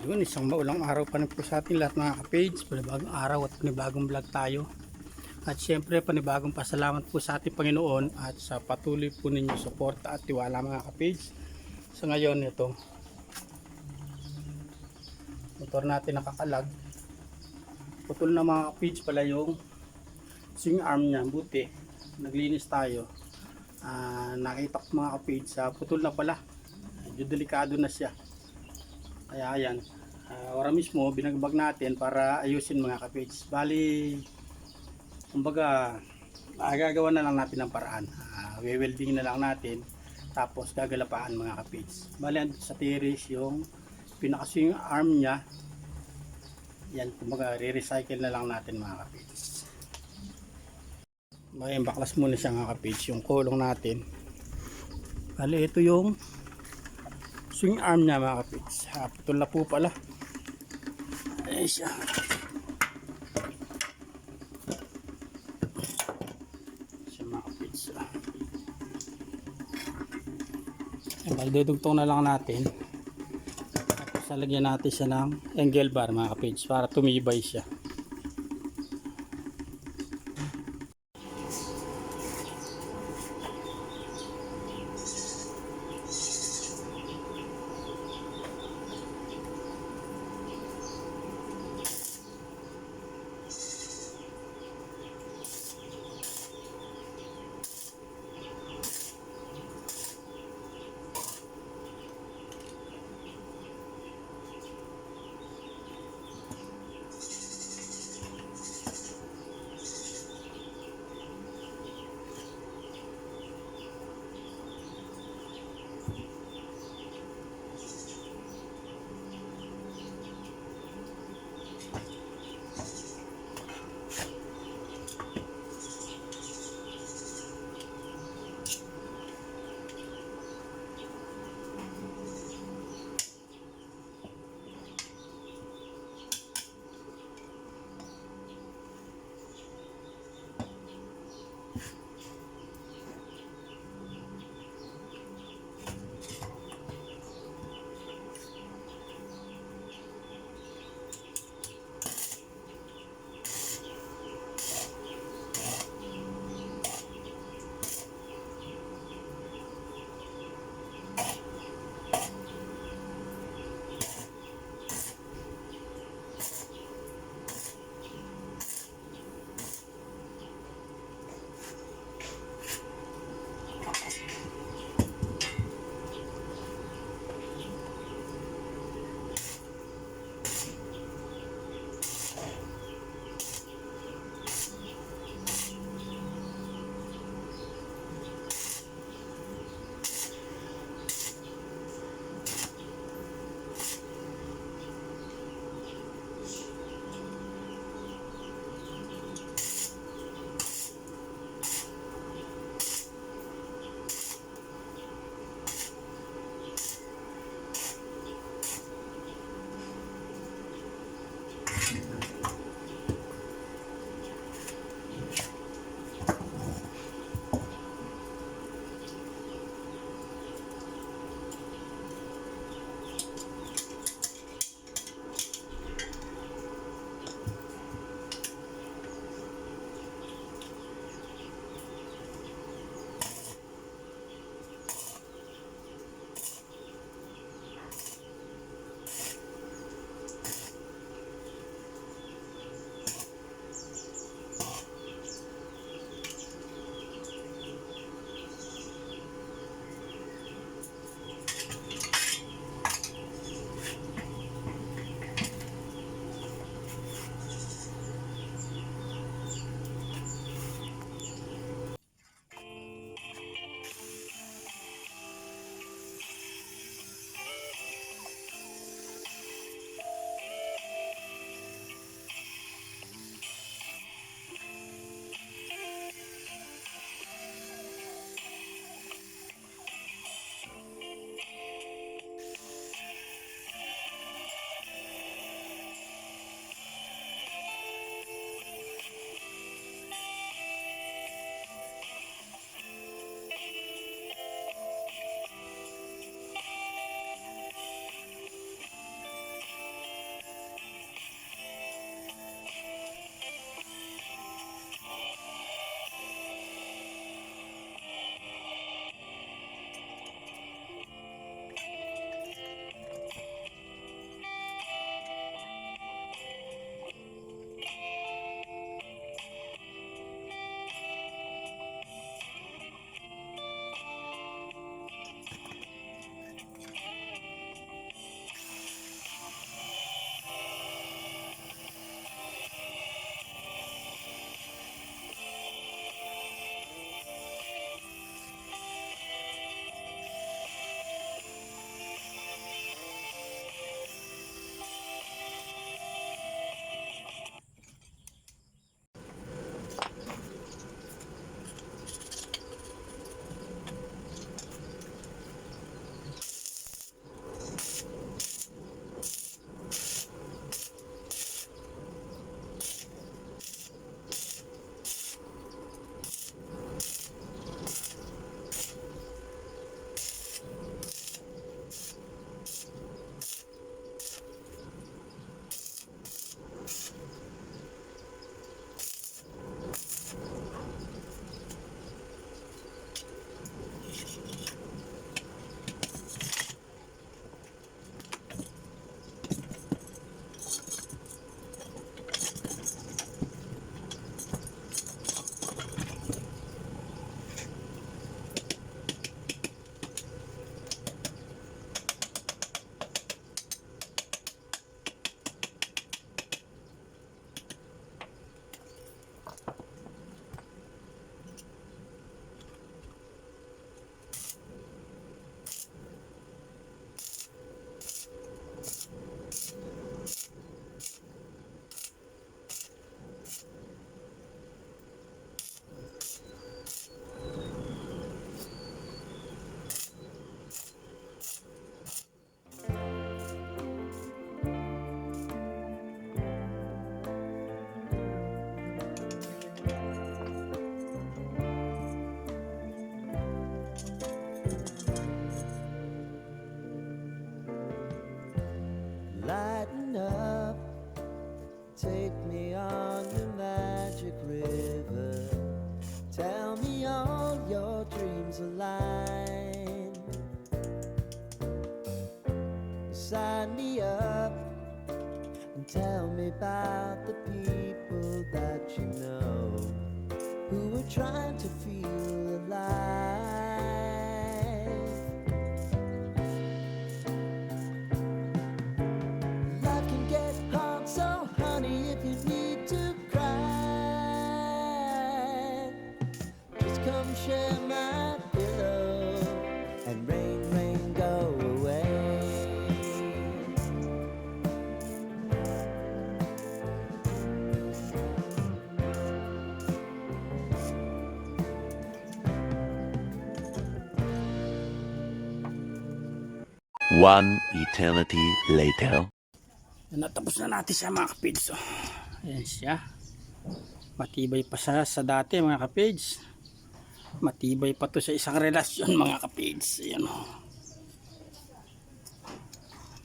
Yun, isang maulang araw pa rin po sa ating lahat mga ka-page. Panibagong araw at panibagong vlog tayo. At syempre panibagong pasalamat po sa ating Panginoon at sa patuloy po ninyong suporta at tiwala mga ka-page. So ngayon ito, motor natin nakakalag. Putol na mga ka-page pala yung swing arm niya. Buti, naglinis tayo. Nakita ko mga ka-page sa putol na pala. Medyo delikado na siya. Kaya ayan, ora mismo binagbag natin para ayusin mga ka-page. Bali, kumbaga, gagawa na lang natin ng paraan. We-welding na lang natin, tapos gagalapaan mga ka-page. Bali, sa tiris yung pinaka-swing arm niya. Yan, kumbaga, re-recycle na lang natin mga ka-page. Bali, baklas muna siya mga ka-page, yung kulong natin. Bali, ito yung swing arm niya mga ka-page. Putol na po pala. Ayan siya. Siya mga ka-page. Dudugtong na lang natin. Tapos lalagyan natin siya ng angle bar mga ka-page para tumibay siya. wind me up and tell me about the people that you know who are trying to feel alive. Life can get hard, so honey, if you need to cry, just come share my pillow and rain, rain, go away. One eternity later. Natapos na natin siya mga kapids. Ayan siya. Matibay pa siya sa dati mga kapids. Matibay pa to sa isang relasyon mga kapids. Ayan o.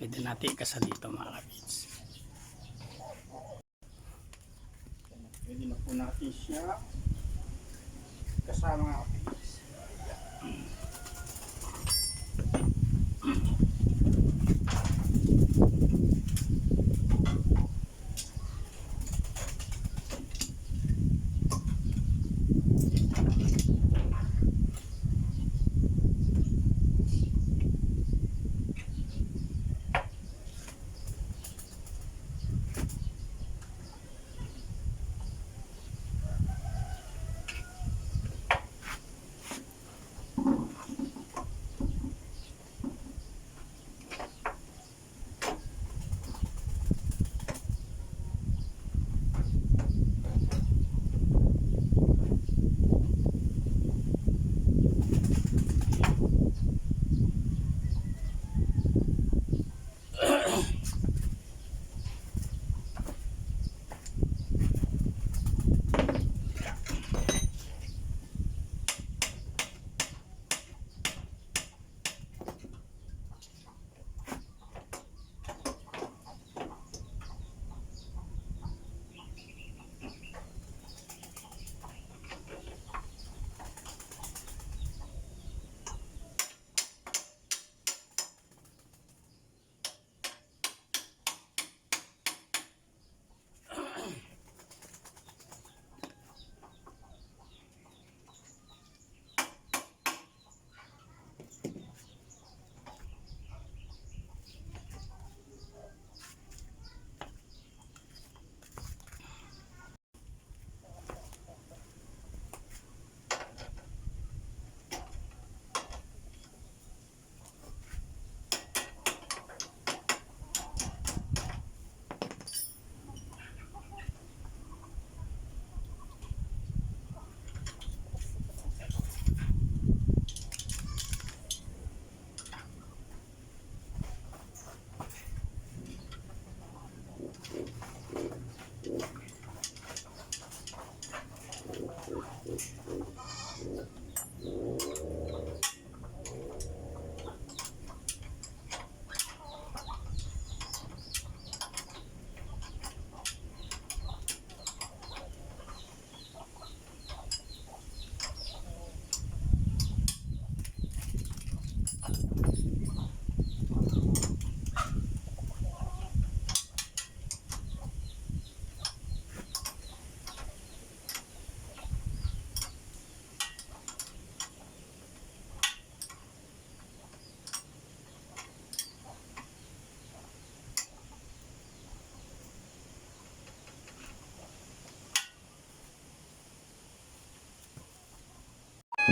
Pwede natin ikasa dito mga kapids. Pwede na po natin siya kasama mga kapids.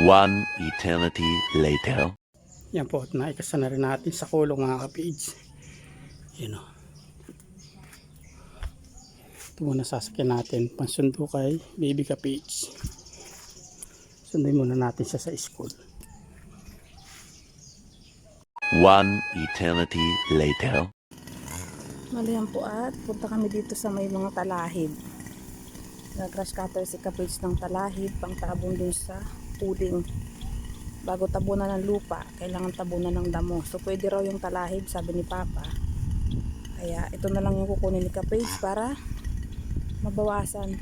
One eternity later. Yan po, naikasa na rin natin sa kulong mga ka-page. Yan o. Ito muna sasakyan natin. Pansundo kay baby ka-page. Sunduin muna natin siya sa school. One eternity later. Malihan po at punta kami dito sa may mga talahib. Nag-grass cutter si ka-page ng talahib pang tabon dun sa puling. Bago tabunan ng lupa, kailangan tabunan ng damo. So pwede raw yung talahib, sabi ni Papa. Kaya ito na lang yung kukunin ni ka-page para mabawasan.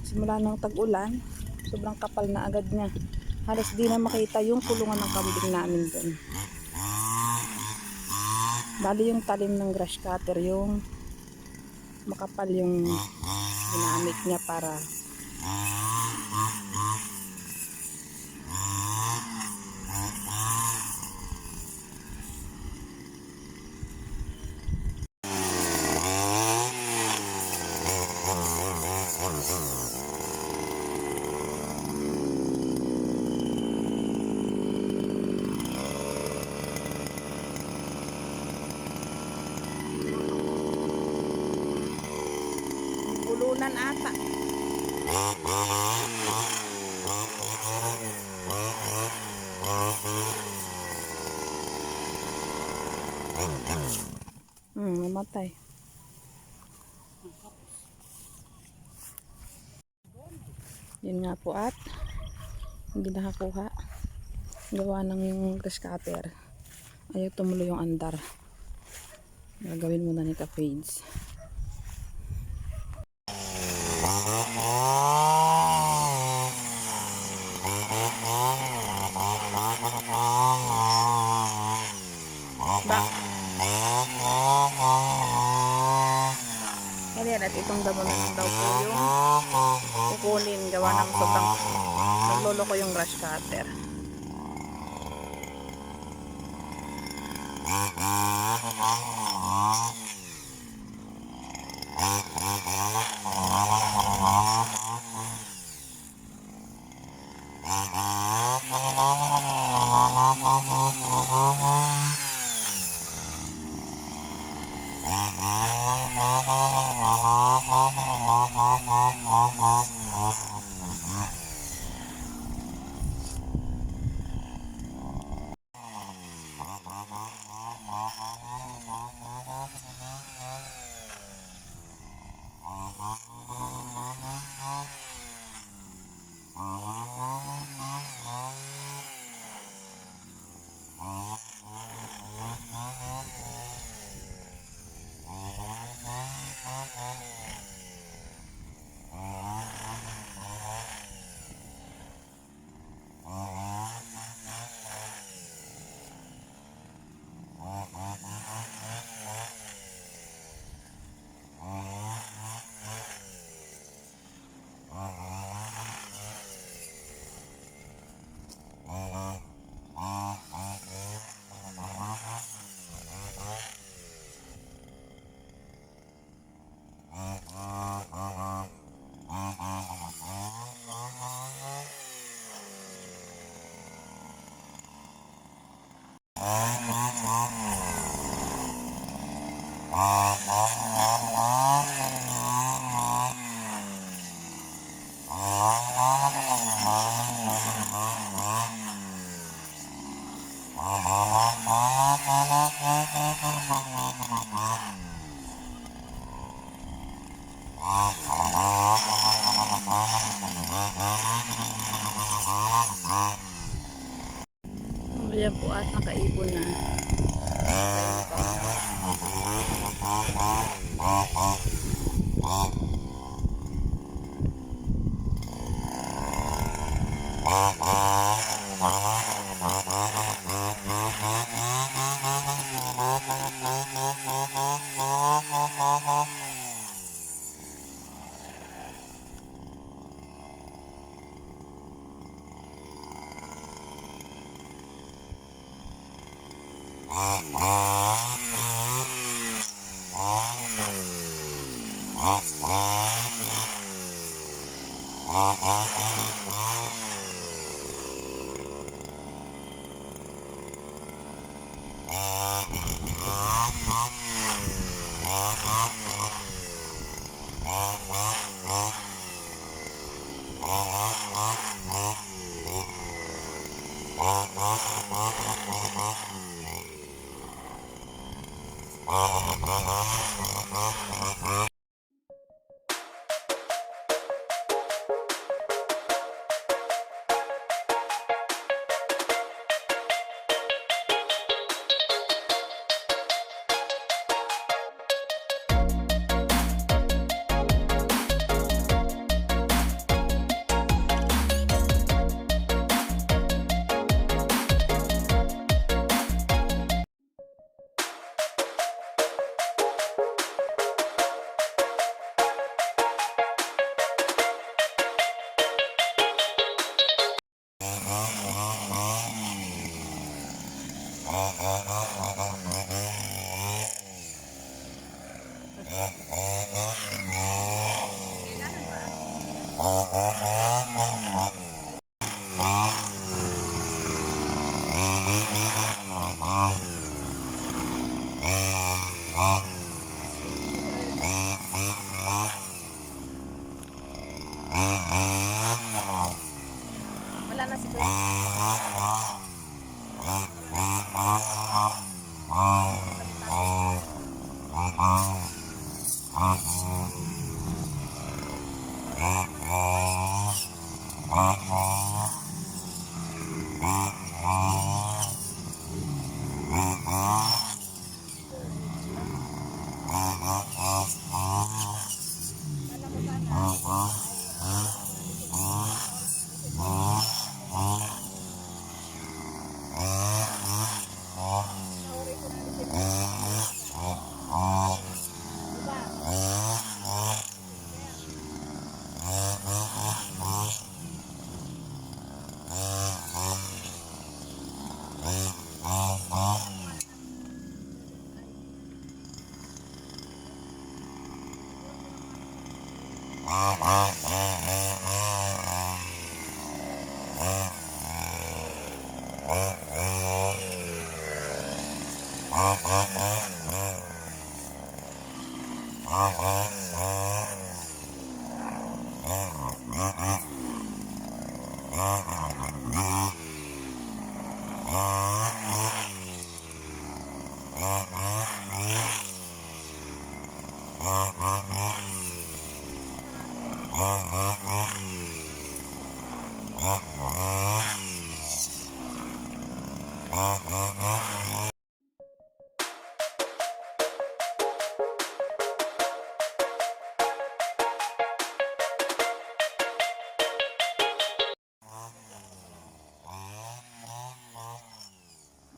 Simula ng tag-ulan, sobrang kapal na agad niya. Halos di na makita yung kulungan ng kambing namin dun. Bali yung talim ng grass cutter, yung makapal yung ginamit niya para bulunan ata. Namatay. Yun nga po at hindi nakakuha. Gawa ng grass cutter. Ayaw tumuloy yung andar. Gagawin muna ni Ka-Page. Yan at itong damo na lang daw po yung kukunin gawa ng sobrang nagloloko yung brush cutter. Ayan po at nakaipon na.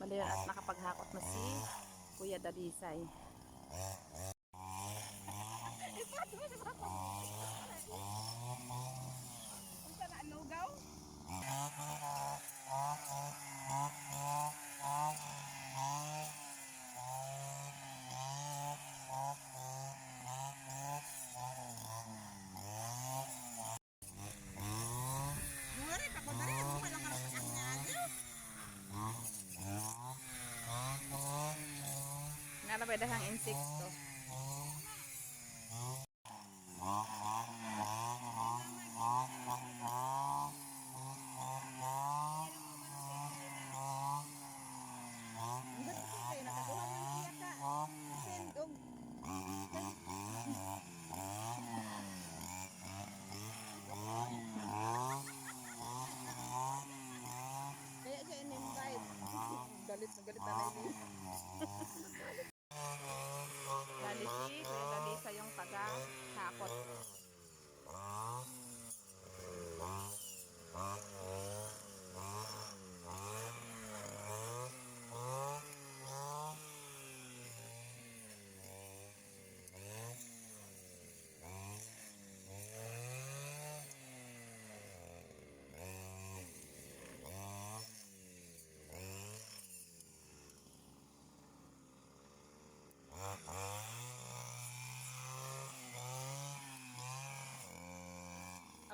Bali at nakapaghakot na si Kuya Dalisay. Nalabay dahang insekto. Kaya siya in-invite. Galit na galit na rin. Dali si Kuya Dalisa yung taga-hakot.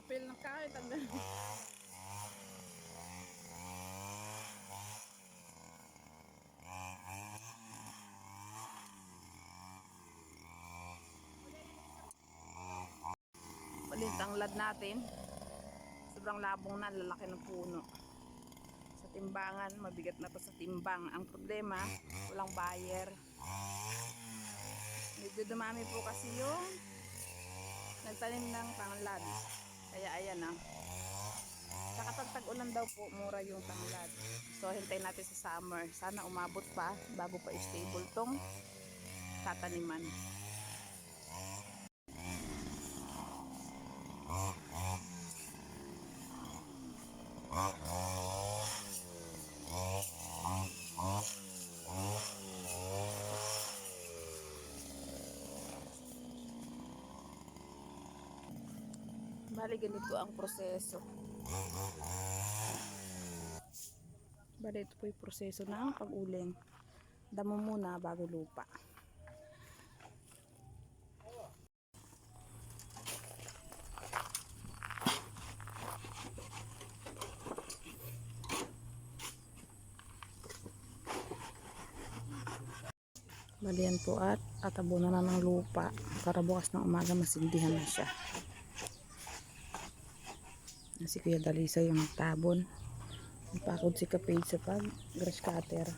Apil ng kahit ang balintang lad natin. Sobrang labong na, lalaki ng puno. Sa timbangan, mabigat na to sa timbang. Ang problema, walang buyer. Medyo dumami po kasi yung nagtanim ng tanglad. Kaya ayan na. Sa katagtag-ulan daw po, mura yung tanglad. So hintayin natin sa summer. Sana umabot pa bago pa stable tong tataniman. Bali ganito ang proseso. Bali ito po yung proseso ng pag-uling. Damo muna bago lupa. Bali yan po at atabunan na ng lupa para bukas ng umaga masindihan na siya. Si Kuya Dalisa yung nagtabon. Napakod si Kapage sa pag grass cutter.